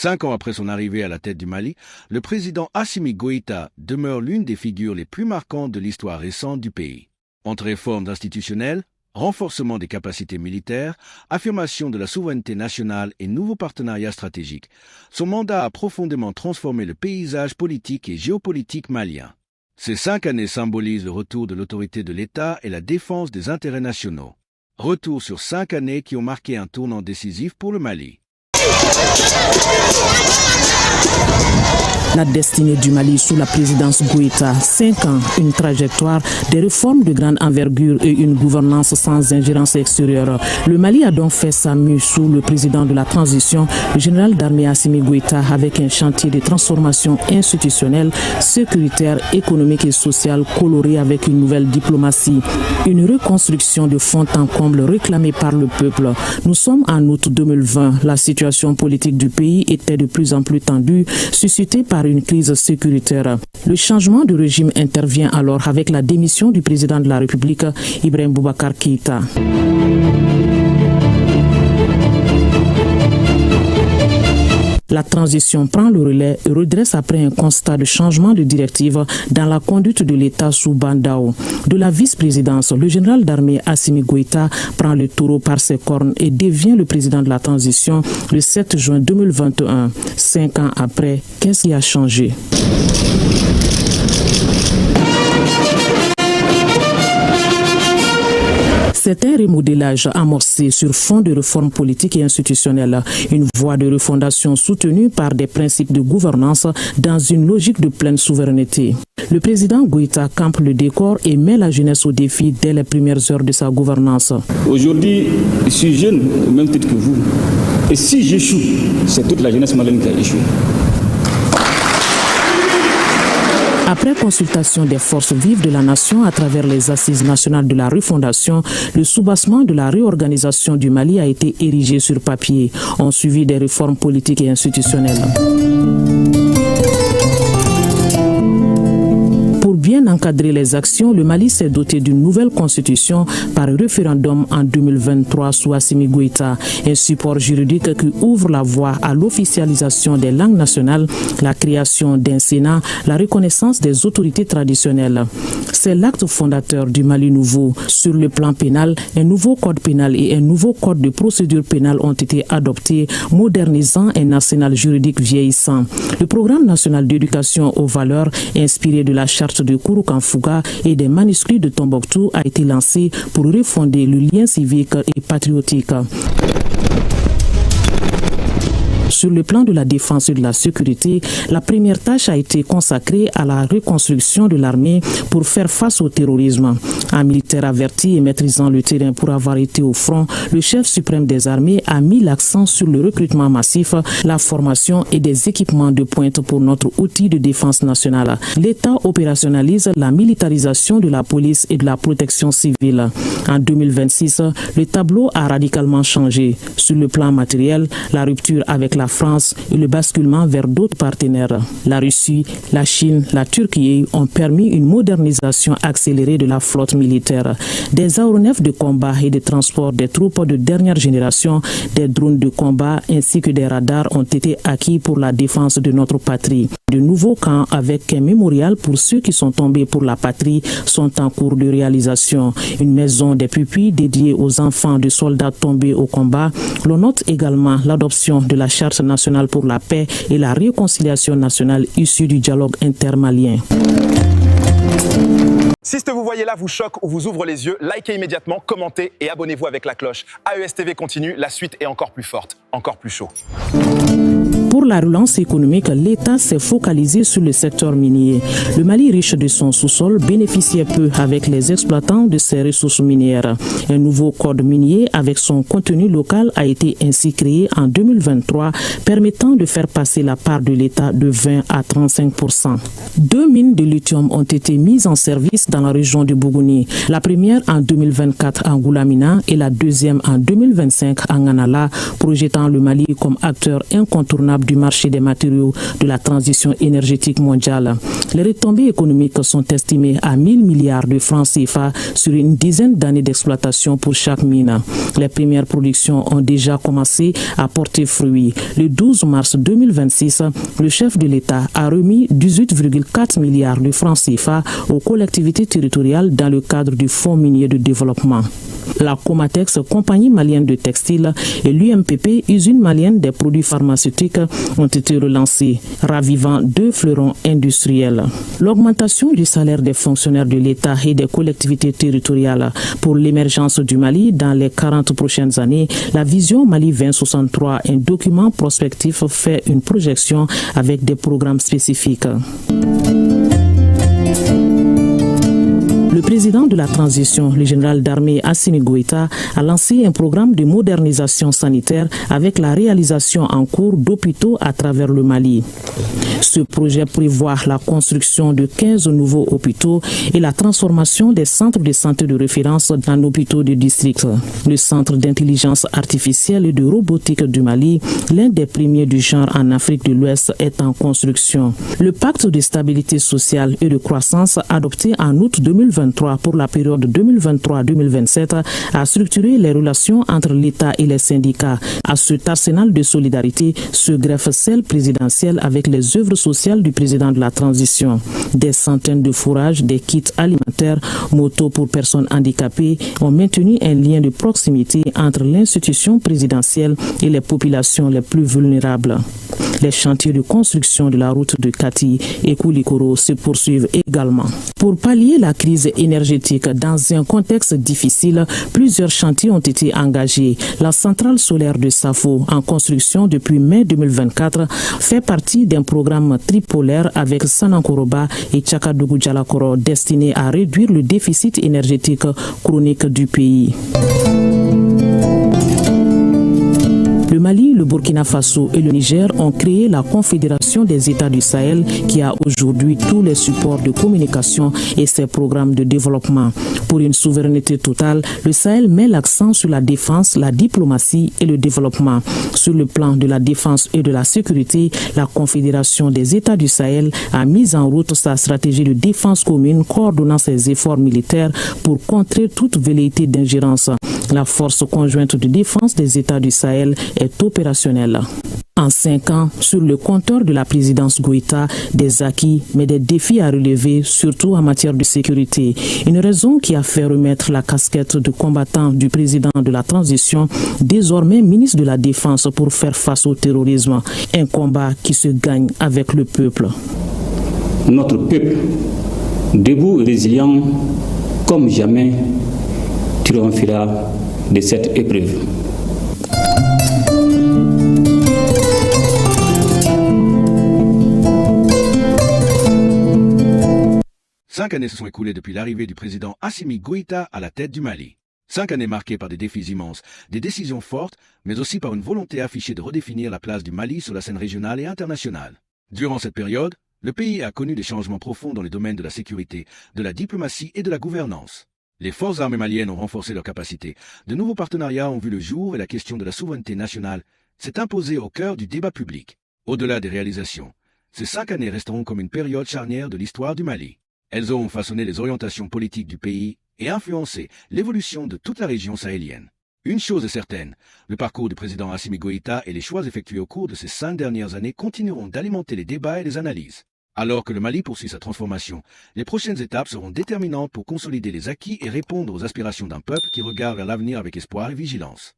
5 ans après son arrivée à la tête du Mali, le président Assimi Goïta demeure l'une des figures les plus marquantes de l'histoire récente du pays. Entre réformes institutionnelles, renforcement des capacités militaires, affirmation de la souveraineté nationale et nouveaux partenariats stratégiques, son mandat a profondément transformé le paysage politique et géopolitique malien. Ces 5 années symbolisent le retour de l'autorité de l'État et la défense des intérêts nationaux. Retour sur 5 années qui ont marqué un tournant décisif pour le Mali. La destinée du Mali sous la présidence Goïta, 5 ans, une trajectoire, des réformes de grande envergure et une gouvernance sans ingérence extérieure. Le Mali a donc fait sa mue sous le président de la transition, le général d'armée Assimi Goïta, avec un chantier de transformation institutionnelle, sécuritaire, économique et sociale coloré avec une nouvelle diplomatie. Une reconstruction de fond en comble réclamée par le peuple. Nous sommes en août 2020. La situation politique du pays était de plus en plus tendue, suscitée par une crise sécuritaire. Le changement de régime intervient alors avec la démission du président de la République, Ibrahim Boubacar Keïta. La transition prend le relais et redresse après un constat de changement de directive dans la conduite de l'État sous Bandao. De la vice-présidence, le général d'armée Assimi Goïta prend le taureau par ses cornes et devient le président de la transition le 7 juin 2021. 5 ans après, qu'est-ce qui a changé ? C'est un remodélage amorcé sur fond de réformes politiques et institutionnelles, une voie de refondation soutenue par des principes de gouvernance dans une logique de pleine souveraineté. Le président Goïta campe le décor et met la jeunesse au défi dès les premières heures de sa gouvernance. Aujourd'hui, je suis jeune au même titre que vous. Et si j'échoue, c'est toute la jeunesse malienne qui a échoué. Après consultation des forces vives de la nation à travers les assises nationales de la refondation, le soubassement de la réorganisation du Mali a été érigé sur papier. On suivi des réformes politiques et institutionnelles. Pour bien encadrer les actions, le Mali s'est doté d'une nouvelle constitution par référendum en 2023 sous Assimi Goïta, un support juridique qui ouvre la voie à l'officialisation des langues nationales, la création d'un Sénat, la reconnaissance des autorités traditionnelles. C'est l'acte fondateur du Mali nouveau. Sur le plan pénal, un nouveau code pénal et un nouveau code de procédure pénale ont été adoptés, modernisant un arsenal juridique vieillissant. Le programme national d'éducation aux valeurs, inspiré de la charte de Kouroukanfouga et des manuscrits de Tombouctou, a été lancé pour refonder le lien civique et patriotique. Sur le plan de la défense et de la sécurité, la première tâche a été consacrée à la reconstruction de l'armée pour faire face au terrorisme. Un militaire averti et maîtrisant le terrain pour avoir été au front, le chef suprême des armées a mis l'accent sur le recrutement massif, la formation et des équipements de pointe pour notre outil de défense nationale. L'État opérationnalise la militarisation de la police et de la protection civile. En 2026, le tableau a radicalement changé. Sur le plan matériel, la rupture avec la France et le basculement vers d'autres partenaires. La Russie, la Chine, la Turquie ont permis une modernisation accélérée de la flotte militaire. Des aéronefs de combat et de transport des troupes de dernière génération, des drones de combat ainsi que des radars ont été acquis pour la défense de notre patrie. De nouveaux camps avec un mémorial pour ceux qui sont tombés pour la patrie sont en cours de réalisation. Une maison des pupilles dédiée aux enfants de soldats tombés au combat. L'on note également l'adoption de la Charte nationale pour la paix et la réconciliation nationale issue du dialogue intermalien. Si ce que vous voyez là vous choque ou vous ouvre les yeux, likez immédiatement, commentez et abonnez-vous avec la cloche. AES TV continue, la suite est encore plus forte, encore plus chaud. Pour la relance économique, l'État s'est focalisé sur le secteur minier. Le Mali, riche de son sous-sol, bénéficiait peu avec les exploitants de ses ressources minières. Un nouveau code minier avec son contenu local a été ainsi créé en 2023, permettant de faire passer la part de l'État de 20 à 35%. 2 mines de lithium ont été mises en service dans la région du Bougouni. La première en 2024 en Goulamina et la deuxième en 2025 en Anala, projetant le Mali comme acteur incontournable du marché des matériaux de la transition énergétique mondiale. Les retombées économiques sont estimées à 1000 milliards de francs CFA sur une dizaine d'années d'exploitation pour chaque mine. Les premières productions ont déjà commencé à porter fruit. Le 12 mars 2026, le chef de l'État a remis 18,4 milliards de francs CFA aux collectivités territoriales dans le cadre du Fonds minier de développement. La Comatex, compagnie malienne de textile, et l'UMPP, usine malienne des produits pharmaceutiques, ont été relancés, ravivant 2 fleurons industriels. L'augmentation du salaire des fonctionnaires de l'État et des collectivités territoriales pour l'émergence du Mali dans les 40 prochaines années, la vision Mali 2063, un document prospectif, fait une projection avec des programmes spécifiques. Le président de la transition, le général d'armée Assimi Goïta, a lancé un programme de modernisation sanitaire avec la réalisation en cours d'hôpitaux à travers le Mali. Ce projet prévoit la construction de 15 nouveaux hôpitaux et la transformation des centres de santé de référence en hôpitaux de district. Le centre d'intelligence artificielle et de robotique du Mali, l'un des premiers du genre en Afrique de l'Ouest, est en construction. Le pacte de stabilité sociale et de croissance adopté en août 2023 pour la période 2023-2027 a structuré les relations entre l'État et les syndicats. À cet arsenal de solidarité se greffe celle présidentielle avec les œuvres sociales du président de la transition. Des centaines de fourrages, des kits alimentaires, motos pour personnes handicapées ont maintenu un lien de proximité entre l'institution présidentielle et les populations les plus vulnérables. Les chantiers de construction de la route de Kati et Koulikoro se poursuivent également. Pour pallier la crise énergétique dans un contexte difficile, plusieurs chantiers ont été engagés. La centrale solaire de Safo, en construction depuis mai 2024, fait partie d'un programme tripolaire avec Sanankoroba et Tchakadougou-Djalakoro destiné à réduire le déficit énergétique chronique du pays. Le Mali, le Burkina Faso et le Niger ont créé la Confédération des États du Sahel qui a aujourd'hui tous les supports de communication et ses programmes de développement. Pour une souveraineté totale, le Sahel met l'accent sur la défense, la diplomatie et le développement. Sur le plan de la défense et de la sécurité, la Confédération des États du Sahel a mis en route sa stratégie de défense commune coordonnant ses efforts militaires pour contrer toute velléité d'ingérence. La force conjointe de défense des États du Sahel est opérationnelle. En 5 ans, sur le compteur de la présidence Goïta, des acquis, mais des défis à relever, surtout en matière de sécurité. Une raison qui a fait remettre la casquette de combattant du président de la transition, désormais ministre de la Défense, pour faire face au terrorisme. Un combat qui se gagne avec le peuple. Notre peuple, debout et résilient comme jamais, triomphera de cette épreuve. Cinq années se sont écoulées depuis l'arrivée du président Assimi Goïta à la tête du Mali. 5 années marquées par des défis immenses, des décisions fortes, mais aussi par une volonté affichée de redéfinir la place du Mali sur la scène régionale et internationale. Durant cette période, le pays a connu des changements profonds dans les domaines de la sécurité, de la diplomatie et de la gouvernance. Les forces armées maliennes ont renforcé leurs capacités, de nouveaux partenariats ont vu le jour et la question de la souveraineté nationale s'est imposée au cœur du débat public. Au-delà des réalisations, ces 5 années resteront comme une période charnière de l'histoire du Mali. Elles auront façonné les orientations politiques du pays et influencé l'évolution de toute la région sahélienne. Une chose est certaine, le parcours du président Assimi Goïta et les choix effectués au cours de ces 5 dernières années continueront d'alimenter les débats et les analyses. Alors que le Mali poursuit sa transformation, les prochaines étapes seront déterminantes pour consolider les acquis et répondre aux aspirations d'un peuple qui regarde vers l'avenir avec espoir et vigilance.